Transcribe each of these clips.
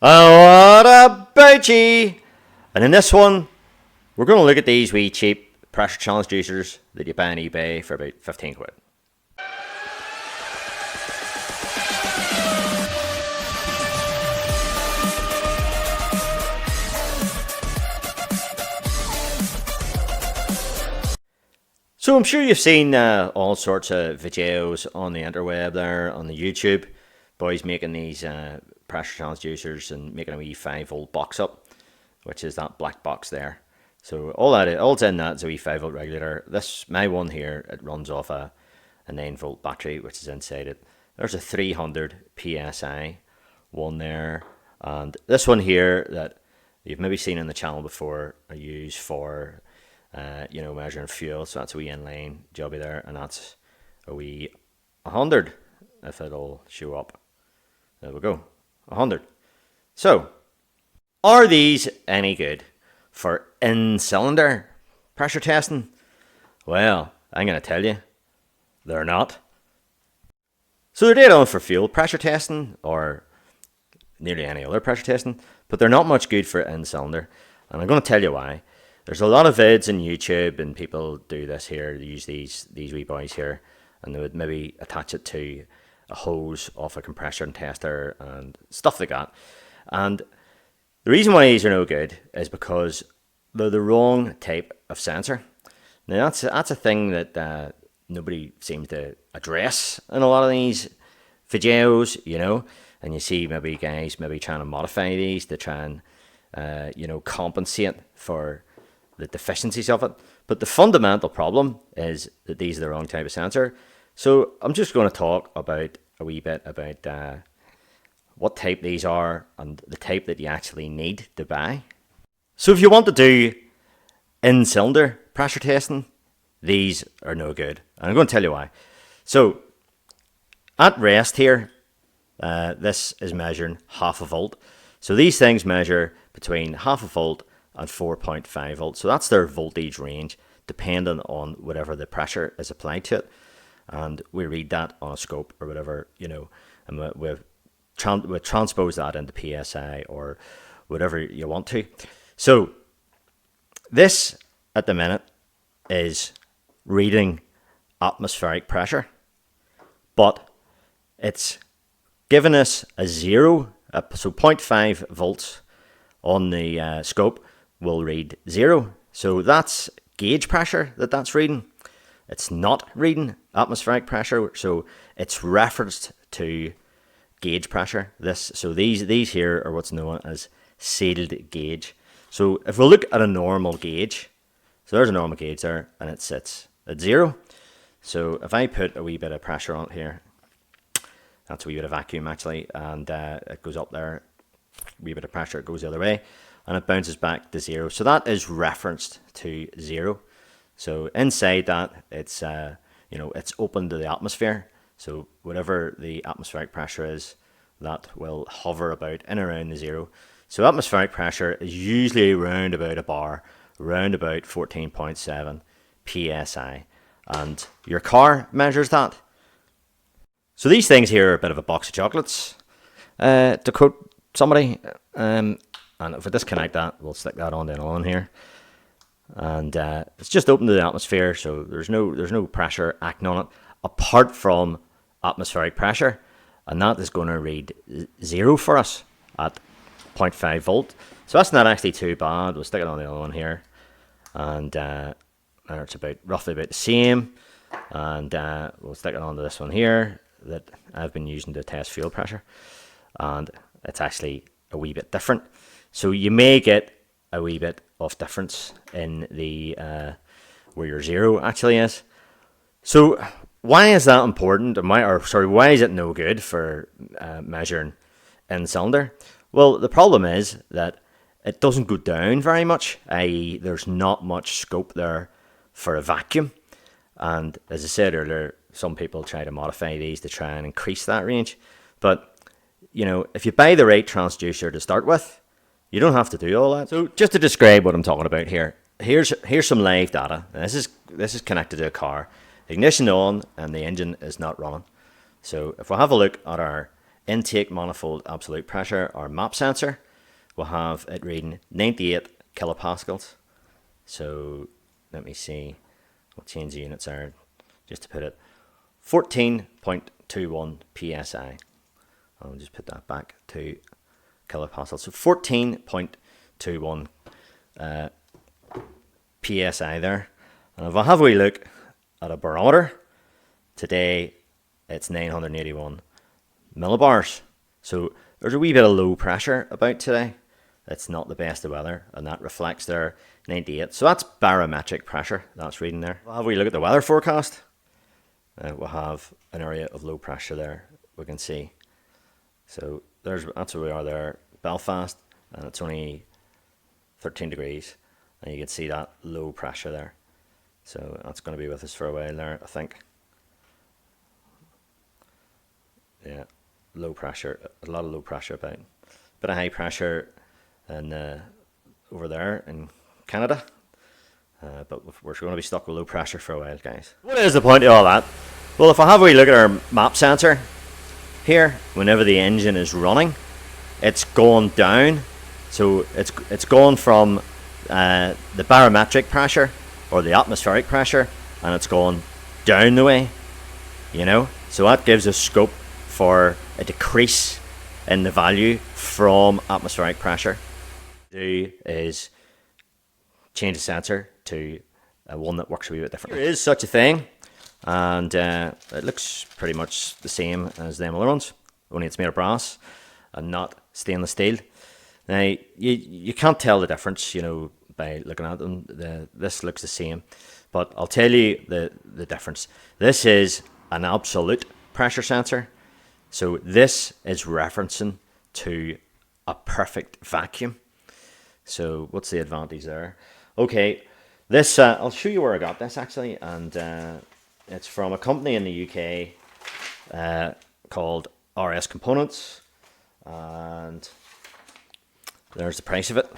What about ye? And in this one, we're going to look at these wee cheap pressure transducers that you buy on eBay for about 15 quid. So I'm sure you've seen all sorts of videos on the interweb there, on the YouTube. Boys making these pressure transducers and making a wee 5-volt box up, which is that black box there. So all's in that is a wee 5-volt regulator. My one here, it runs off a 9-volt battery, which is inside it. There's a 300 PSI one there. And this one here that you've maybe seen on the channel before, I use for measuring fuel. So that's a wee inline jobby there, and that's a wee 100, if it'll show up. There we go, 100. So, are these any good for in-cylinder pressure testing? Well, I'm going to tell you, they're not. So they're dead on for fuel pressure testing, or nearly any other pressure testing, but they're not much good for in-cylinder, and I'm going to tell you why. There's a lot of vids on YouTube, and people do this here. They use these wee boys here, and they would maybe attach it to a hose off a compressor tester and stuff like that. And the reason why these are no good is because they're the wrong type of sensor. Now that's a thing that nobody seems to address in a lot of these videos, and you see maybe guys trying to modify these to try and compensate for the deficiencies of it. But the fundamental problem is that these are the wrong type of sensor. So I'm just going to talk about a wee bit about what type these are and the type that you actually need to buy. So if you want to do in-cylinder pressure testing, these are no good. And I'm going to tell you why. So at rest here, this is measuring 0.5 volt. So these things measure between 0.5 volt and 4.5 volts. So that's their voltage range, depending on whatever the pressure is applied to it. And we read that on a scope or whatever, and we transpose that into PSI or whatever you want to. So this at the minute is reading atmospheric pressure, but it's giving us a 0, so 0.5 volts on the scope will read 0. So that's gauge pressure that's reading. It's not reading atmospheric pressure, so it's referenced to gauge pressure. So these here are what's known as sealed gauge. So if we look at a normal gauge, so there's a normal gauge there, and it sits at 0. So if I put a wee bit of pressure on it here, that's a wee bit of vacuum actually, and it goes up there, a wee bit of pressure, it goes the other way, and it bounces back to 0. So that is referenced to 0. So inside that, it's it's open to the atmosphere. So whatever the atmospheric pressure is, that will hover about in around the 0. So atmospheric pressure is usually around about a bar, around about 14.7 psi, and your car measures that. So these things here are a bit of a box of chocolates, to quote somebody. And if we disconnect that, we'll stick that on down along here. And it's just open to the atmosphere, so there's no pressure acting on it apart from atmospheric pressure, and that is going to read 0 for us at 0.5 volt. So that's not actually too bad. We'll stick it on the other one here, and it's roughly about the same. And we'll stick it onto this one here that I've been using to test fuel pressure, and it's actually a wee bit different. So you may get a wee bit of difference in the where your 0 actually is. So why is that important? Why is it no good for measuring in cylinder? Well, the problem is that it doesn't go down very much, i.e. there's not much scope there for a vacuum. And as I said earlier, some people try to modify these to try and increase that range. But, if you buy the right transducer to start with, you don't have to do all that. So just to describe what I'm talking about here, here's some live data. This is connected to a car. Ignition on and the engine is not running. So if we have a look at our intake manifold absolute pressure, our map sensor, will have it reading 98 kilopascals. So let me see, I'll change the units there just to put it 14.21 psi. I'll just put that back to kilopascals. So 14.21 psi there. And if I have a wee look at a barometer, today it's 981 millibars. So there's a wee bit of low pressure about today. It's not the best of weather, and that reflects there 98. So that's barometric pressure that's reading there. We'll have a wee look at the weather forecast. We'll have an area of low pressure there, we can see. So that's where we are there, Belfast, and it's only 13 degrees, and you can see that low pressure there. So that's going to be with us for a while there, I think. Yeah, low pressure, a lot of low pressure about. Bit of high pressure and over there in Canada. But we're going to be stuck with low pressure for a while, guys. What is the point of all that? Well, if I have a wee look at our map sensor here, whenever the engine is running, it's going down. So it's going from the barometric pressure or the atmospheric pressure, and it's going down the way, you know. So that gives us scope for a decrease in the value from atmospheric pressure. Do is change the sensor to one that works a wee bit differently. There is such a thing, and it looks pretty much the same as them other ones, only it's made of brass and not stainless steel. Now you can't tell the difference, you know, by looking at them. This looks the same, but I'll tell you the difference. This is an absolute pressure sensor, so this is referencing to a perfect vacuum. So what's the advantage there? Okay, this I'll show you where I got this actually, and it's from a company in the UK called RS Components, and there's the price of it.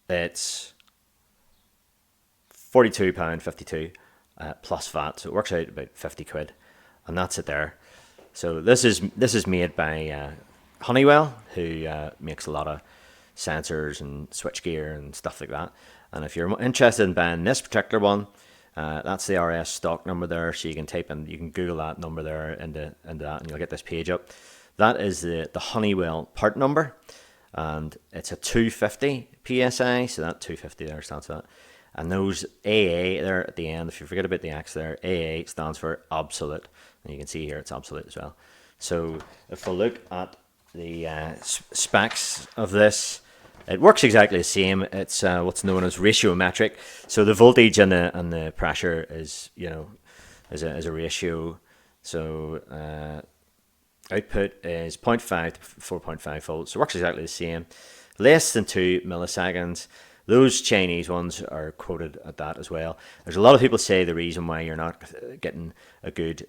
It's £42.52 plus VAT, so it works out about 50 quid, and that's it there. So this is made by Honeywell, who makes a lot of sensors and switchgear and stuff like that. And if you're interested in buying this particular one, that's the RS stock number there. So you can type in, you can Google that number there into that, and you'll get this page up. That is the Honeywell part number, and it's a 250 psi. So that 250 there stands for that. And those AA there at the end, if you forget about the X there, AA stands for absolute. And you can see here it's absolute as well. So if we look at the specs of this, it works exactly the same. It's what's known as ratiometric. So the voltage and the pressure is, you know, is a ratio. So output is 0.5 to 4.5 volts. So it works exactly the same. Less than 2 milliseconds. Those Chinese ones are quoted at that as well. There's a lot of people say the reason why you're not getting a good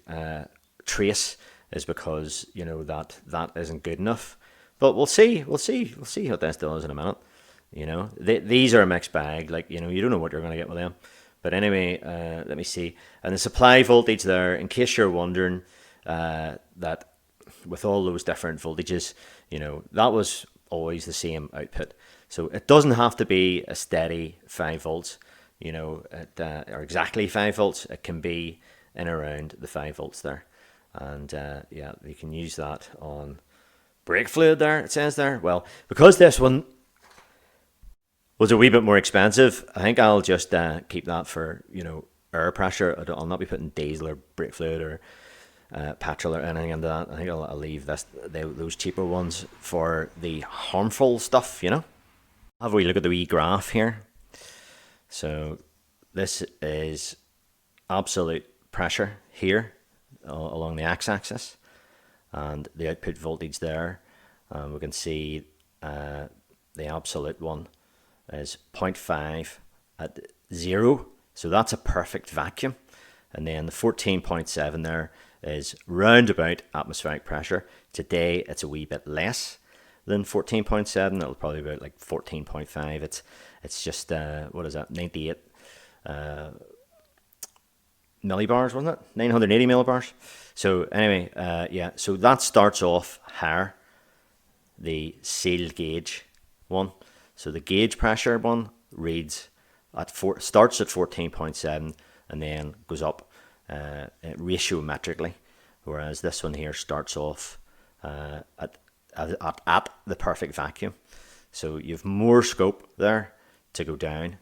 trace is because, you know, that isn't good enough. But we'll see what this does in a minute. You know, these are a mixed bag. Like, you know, you don't know what you're going to get with them. But anyway, let me see. And the supply voltage there, in case you're wondering, that with all those different voltages, you know, that was always the same output. So it doesn't have to be a steady 5 volts, you know, or exactly 5 volts. It can be in around the 5 volts there. And yeah, you can use that on brake fluid there, it says there. Well, because this one was a wee bit more expensive, I think I'll just keep that for, you know, air pressure. I'll not be putting diesel or brake fluid or petrol or anything into that. I think I'll leave those cheaper ones for the harmful stuff, you know. Have a wee look at the wee graph here. So this is absolute pressure here along the x-axis, and the output voltage there. We can see the absolute one is 0.5 at 0, so that's a perfect vacuum. And then the 14.7 there is round about atmospheric pressure. Today it's a wee bit less than 14.7. It'll probably be about like 14.5. It's just what is that, 98 millibars, wasn't it? 980 millibars. So anyway, yeah, so that starts off higher, the sealed gauge one. So the gauge pressure one reads at starts at 14.7 and then goes up ratiometrically, whereas this one here starts off at the perfect vacuum. So you have more scope there to go down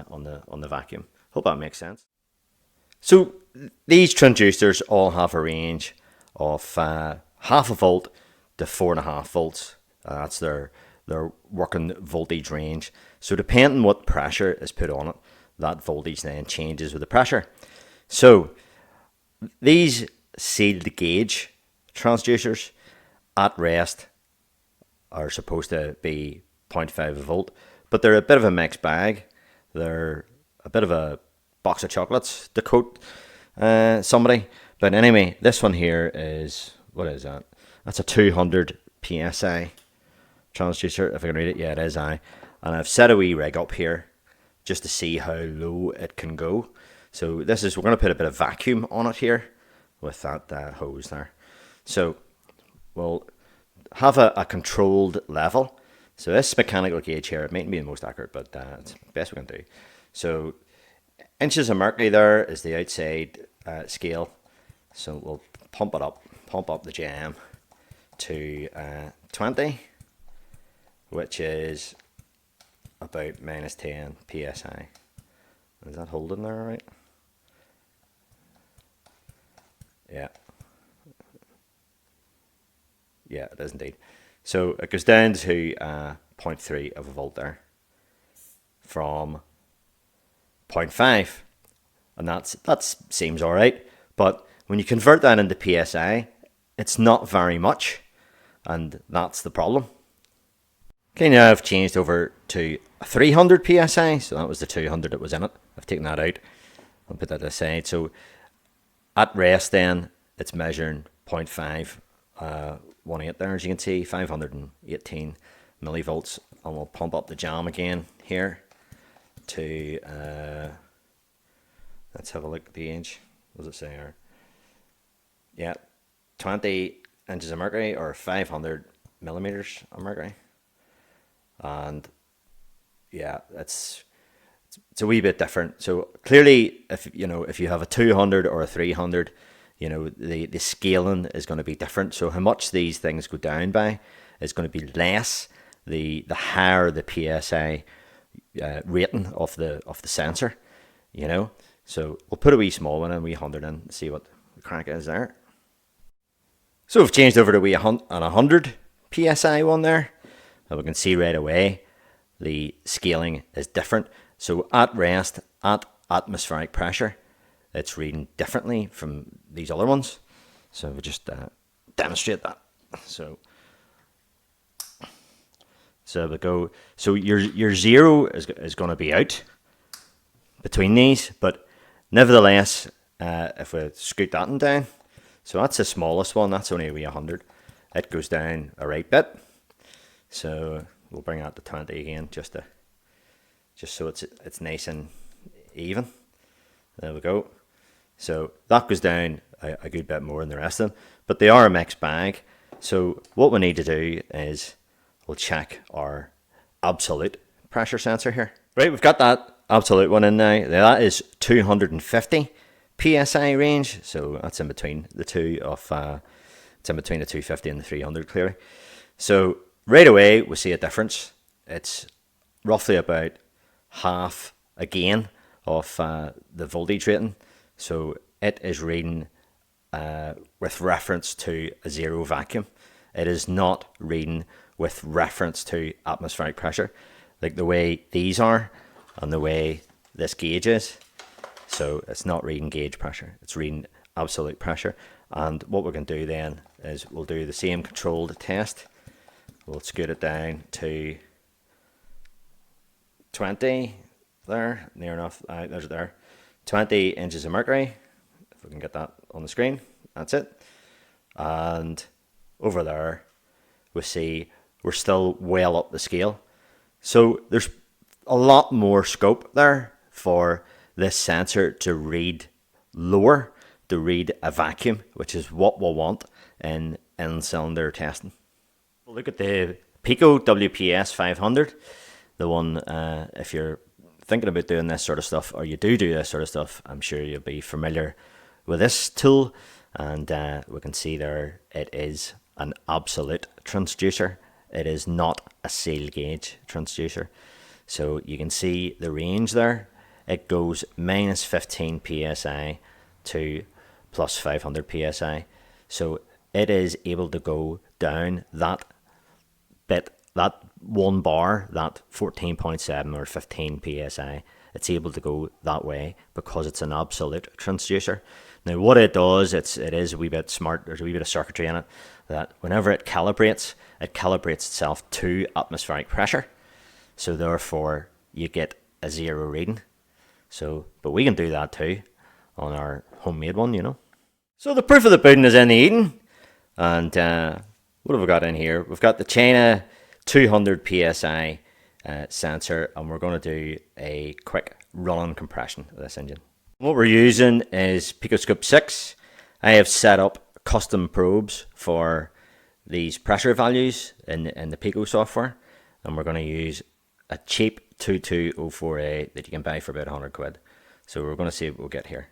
on the vacuum. Hope that makes sense. So these transducers all have a range of half a volt to 4.5 volts. That's their working voltage range. So depending on what pressure is put on it, that voltage then changes with the pressure. So these sealed gauge transducers at rest are supposed to be 0.5 volt, but they're a bit of a mixed bag. They're a bit of a box of chocolates, to quote somebody. But anyway, this one here is, what is that? That's a 200 psi transducer, if I can read it. Yeah, it is. And I've set a wee rig up here just to see how low it can go. So we're going to put a bit of vacuum on it here with that hose there. So we'll have a controlled level. So this mechanical gauge here, it mightn't be the most accurate, but it's the best we can do. So inches of mercury there is the outside scale. So we'll pump up the jam to 20, which is about minus 10 psi. Is that holding there all right? Yeah. Yeah, it is indeed. So it goes down to 0.3 of a volt there from 0.5, and that seems all right. But when you convert that into psi, it's not very much, and that's the problem. Okay, now I've changed over to 300 psi, so that was the 200 that was in it. I've taken that out. I'll put that aside. So at rest then, it's measuring 0.5, 1.8 there, as you can see, 518 millivolts. And we'll pump up the jam again here to, let's have a look at the age. What does it say here? Yeah, 20 inches of mercury, or 500 millimeters of mercury. And yeah, it's a wee bit different. So clearly, if you have a 200 or a 300, the scaling is going to be different. So how much these things go down by is going to be less the higher the psi rating of the sensor. So we'll put a wee small one and a wee 100 in and see what the crack is there. So we've changed over to a 100 psi one there, and we can see right away the scaling is different. So at rest, at atmospheric pressure, it's reading differently from these other ones. So we'll just demonstrate that. So we go. So your zero is going to be out between these, but nevertheless, if we scoot that one down, so that's the smallest one. That's only a wee 100. It goes down a right bit. So we'll bring out the 20 again, just so it's nice and even. There we go. So that goes down a good bit more than the rest of them, but they are a mixed bag. So what we need to do is we'll check our absolute pressure sensor here. Right, we've got that absolute one in now. That is 250 psi range, so that's in between the two of it's in between the 250 and the 300 clearly. So right away we see a difference. It's roughly about half again of the voltage rating. So it is reading with reference to a zero vacuum. It is not reading with reference to atmospheric pressure, like the way these are and the way this gauge is. So it's not reading gauge pressure, it's reading absolute pressure. And what we're going to do then is we'll do the same controlled test. We'll scoot it down to 20 there, near enough. There's it there. 20 inches of mercury, if we can get that on the screen. That's it. And over there we see we're still well up the scale. So there's a lot more scope there for this sensor to read lower to read a vacuum, which is what we'll want in cylinder testing. We'll look at the Pico WPS 500, the one, if you're thinking about doing this sort of stuff, or you do this sort of stuff, I'm sure you'll be familiar with this tool. And we can see there it is an absolute transducer. It is not a seal gauge transducer. So you can see the range there. It goes minus 15 psi to plus 500 psi. So it is able to go down that bit, that one bar, that 14.7 or 15 psi. It's able to go that way because it's an absolute transducer. Now what it does, it is a wee bit smart. There's a wee bit of circuitry in it that whenever it calibrates itself to atmospheric pressure. So therefore you get a zero reading. So, but we can do that too on our homemade one, you know. So the proof of the pudding is in the eating. And what have we got in here? We've got the China 200 psi sensor, and we're going to do a quick run-on compression of this engine. What we're using is Pico 6. I have set up custom probes for these pressure values in the Pico software, and we're going to use a cheap 2204A that you can buy for about 100 quid. So we're going to see what we'll get here.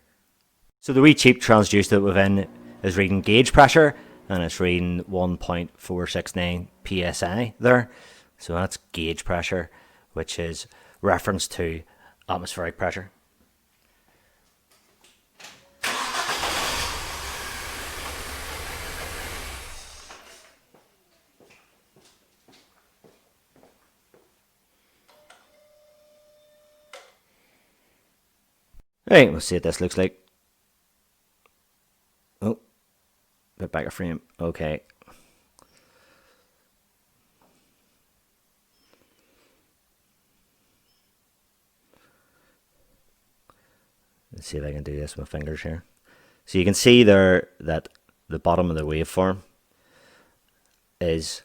So the wee cheap transducer that we've in is reading gauge pressure, and it's reading 1.469 psi there. So that's gauge pressure, which is reference to atmospheric pressure. Right, we'll see what this looks like. Oh, bit back of frame. Okay. Let's see if I can do this with my fingers here. So you can see there that the bottom of the waveform is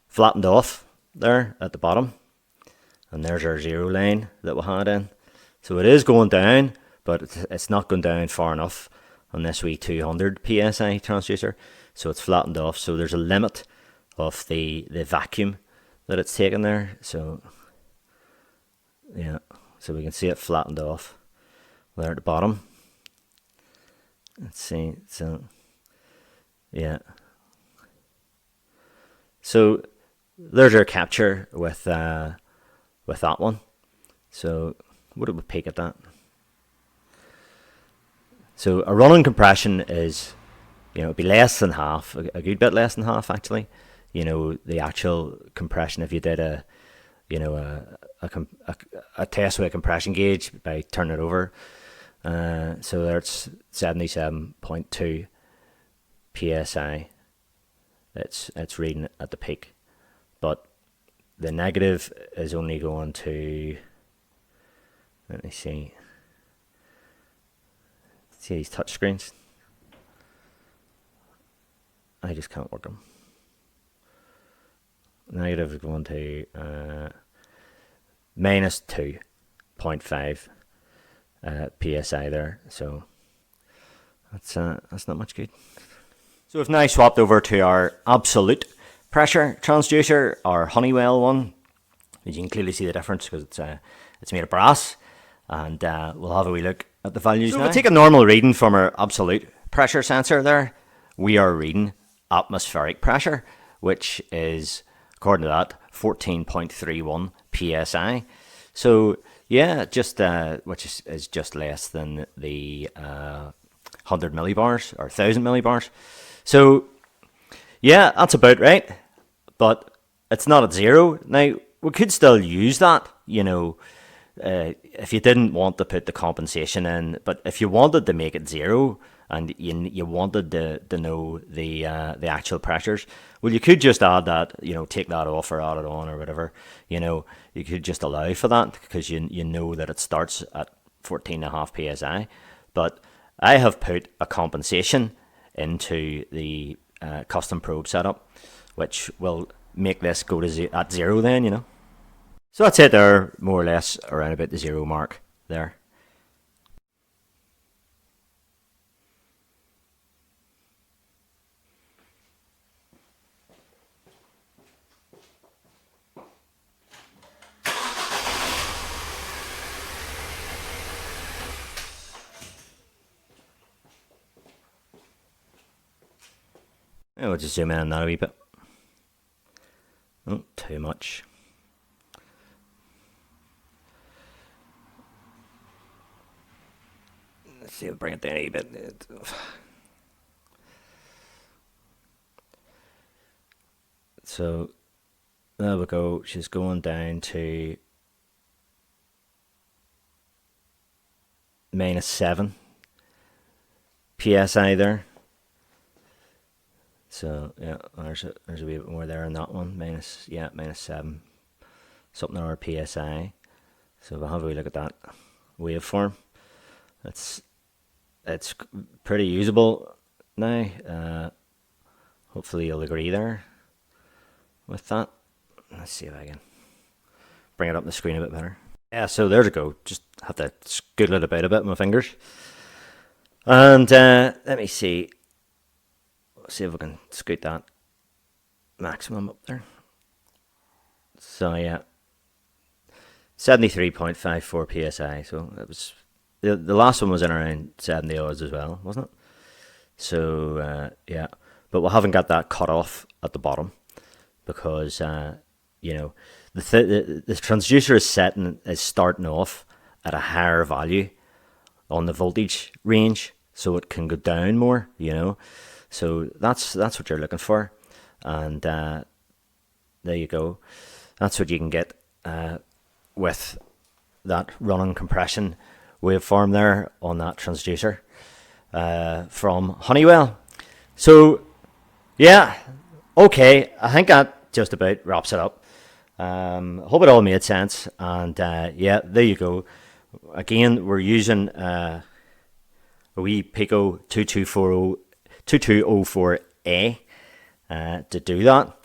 flattened off there at the bottom. And there's our zero line that we had in. So it is going down, but it's not going down far enough on this wee 200 psi transducer. So it's flattened off. So there's a limit of the vacuum that it's taken there. So yeah, so we can see it flattened off there at the bottom. Let's see. So yeah. So there's our capture with that one. So what did we peak at that? So a running compression is, you know, it'd be less than half, a good bit less than half actually. You know, the actual compression, if you did a test with a compression gauge by turning it over. So there's 77.2 psi. It's reading at the peak, but the negative is only going to, let me see these touch screens. I just can't work them. Negative is going to minus 2.5 psi there. So that's not much good. So we've now swapped over to our absolute pressure transducer, our Honeywell one. As you can clearly see the difference because it's made of brass. And we'll have a wee look at the values now. So if we take a normal reading from our absolute pressure sensor there, we are reading atmospheric pressure, which is, according to that, 14.31 psi. So yeah, just which is just less than the 100 millibars or 1000 millibars. So yeah, that's about right, but it's not at zero. Now we could still use that, you know, if you didn't want to put the compensation in, but if you wanted to make it zero and you wanted to know the actual pressures, well, you could just add that, you know, take that off or add it on or whatever. You know, you could just allow for that because you know that it starts at 14.5 psi. But I have put a compensation into the custom probe setup, which will make this go to at zero then, you know. So that's it there, more or less around about the zero mark there. We'll just zoom in on that a wee bit. Oh, too much. Let's see, we'll bring it down a wee bit. So there we go. She's going down to -7 PSI there. So yeah, there's a wee bit more there in that one. -7 something or PSI. So we'll have a wee look at that waveform. It's pretty usable now. Hopefully you'll agree there with that. Let's see if I can bring it up on the screen a bit better. Yeah, so there's a go. Just have to scoodle it about a bit with my fingers. And let me see. See if we can scoot that maximum up there. So yeah, 73.54 PSI. So it was the last one was in around 70 odds as well, wasn't it? So yeah, but we haven't got that cut off at the bottom because you know the transducer is starting off at a higher value on the voltage range, so it can go down more. You know. So that's what you're looking for, and there you go. That's what you can get with that running compression waveform there on that transducer from Honeywell. So yeah, okay, I think that just about wraps it up. Hope it all made sense, and yeah, there you go. Again, we're using a wee Pico 2204A to do that,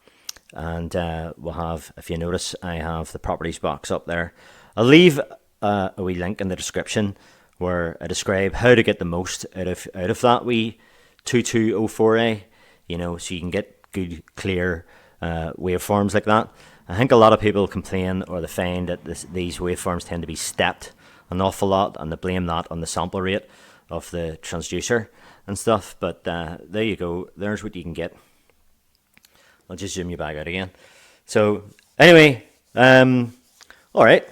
and we'll have, if you notice, I have the properties box up there. I'll leave a wee link in the description where I describe how to get the most out of that wee 2204A, you know, so you can get good clear waveforms like that. I think a lot of people complain, or they find that these waveforms tend to be stepped an awful lot, and they blame that on the sample rate of the transducer and stuff, but there you go. There's what you can get. I'll just zoom you back out again. So anyway, all right,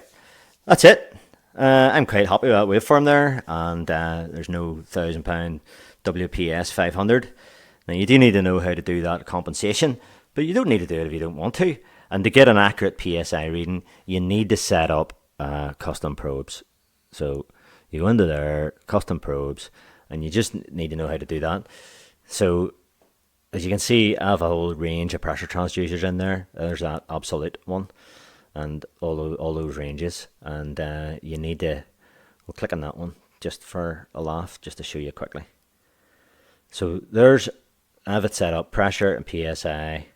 that's it. I'm quite happy with that waveform there, and there's no £1,000 WPS 500. Now you do need to know how to do that compensation, but you don't need to do it if you don't want to. And to get an accurate PSI reading, you need to set up custom probes. So you go into there, custom probes, and you just need to know how to do that. So as you can see, I have a whole range of pressure transducers in there. There's that absolute one, and all those ranges. And you need to, we'll click on that one just for a laugh, just to show you quickly. So I have it set up, pressure and PSI,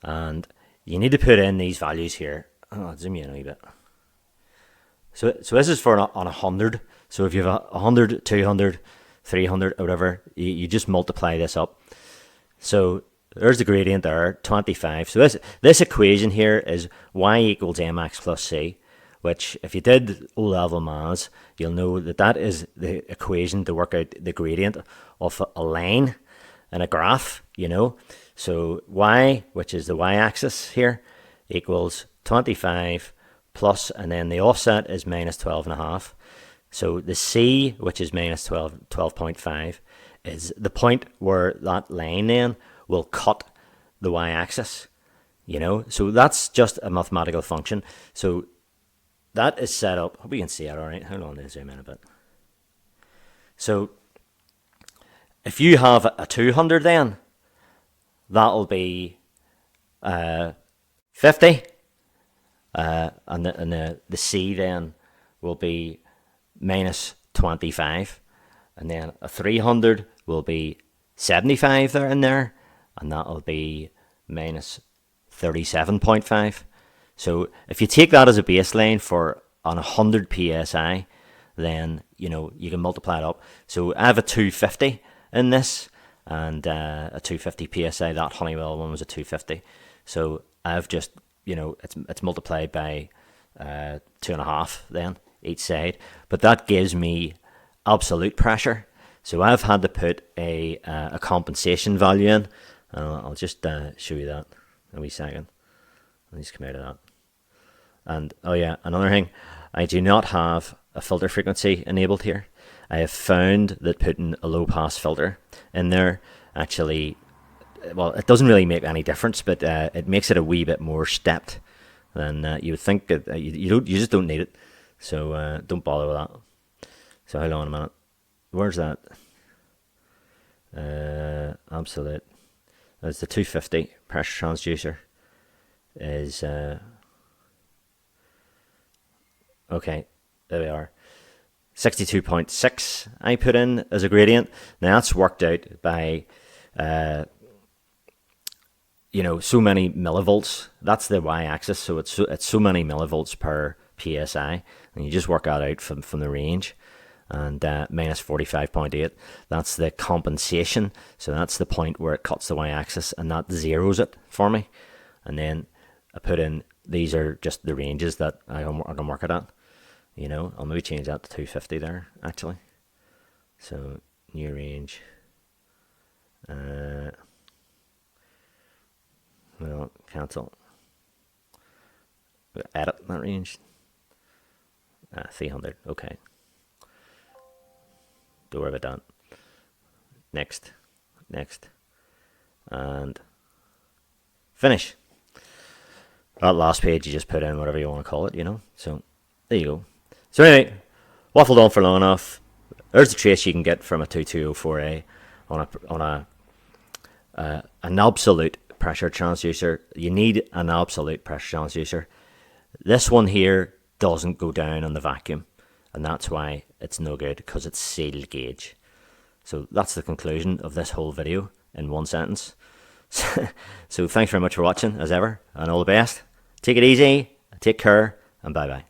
and you need to put in these values here. I'll zoom you in a wee bit. So this is for on 100. So if you have 100, 200, 300, or whatever, you just multiply this up. So there's the gradient there, 25. So this equation here is y equals mx plus c, which if you did O-level maths, you'll know that is the equation to work out the gradient of a line in a graph, you know. So y, which is the y-axis here, equals 25 plus, and then the offset is minus 12.5. So the c, which is minus 12.5, is the point where that line then will cut the y-axis, you know. So that's just a mathematical function. So that is set up. Hope you can see it all right. Hold on, to zoom in a bit. So if you have a 200, then that'll be 50, and the c then will be minus 25, and then a 300 will be 75 there in there, and that'll be minus 37.5. So if you take that as a baseline for on 100 psi, then you know you can multiply it up. So I have a 250 in this, and a 250 psi. That Honeywell one was a 250. So I've just, you know, it's multiplied by 2.5 then each side, but that gives me absolute pressure. So I've had to put a compensation value in. I'll just show you that in a wee second. Let me just come out of that. And oh yeah, another thing, I do not have a filter frequency enabled here. I have found that putting a low pass filter in there actually, well, it doesn't really make any difference, but it makes it a wee bit more stepped than you would think. You just don't need it, so don't bother with that. So hold on a minute, where's that? Absolute. That's the 250 pressure transducer. Is okay. There we are. 62.6 I put in as a gradient. Now that's worked out by so many millivolts. That's the y-axis, so it's so many millivolts per psi, and you just work that out from the range. And minus 45.8, that's the compensation. So that's the point where it cuts the y-axis, and that zeroes it for me. And then I put in, these are just the ranges that I can work it at. I'll maybe change that to 250 there, actually. So, new range. Well, cancel. Edit that range. 300, okay. Don't worry about that. Next. And finish. That last page, you just put in whatever you want to call it, So, there you go. So anyway, waffled on for long enough. There's the trace you can get from a 2204A on an absolute pressure transducer. You need an absolute pressure transducer. This one here doesn't go down on the vacuum, and that's why it's no good, because it's sealed gauge. So that's the conclusion of this whole video in one sentence. So thanks very much for watching, as ever, and all the best. Take it easy, take care, and bye bye.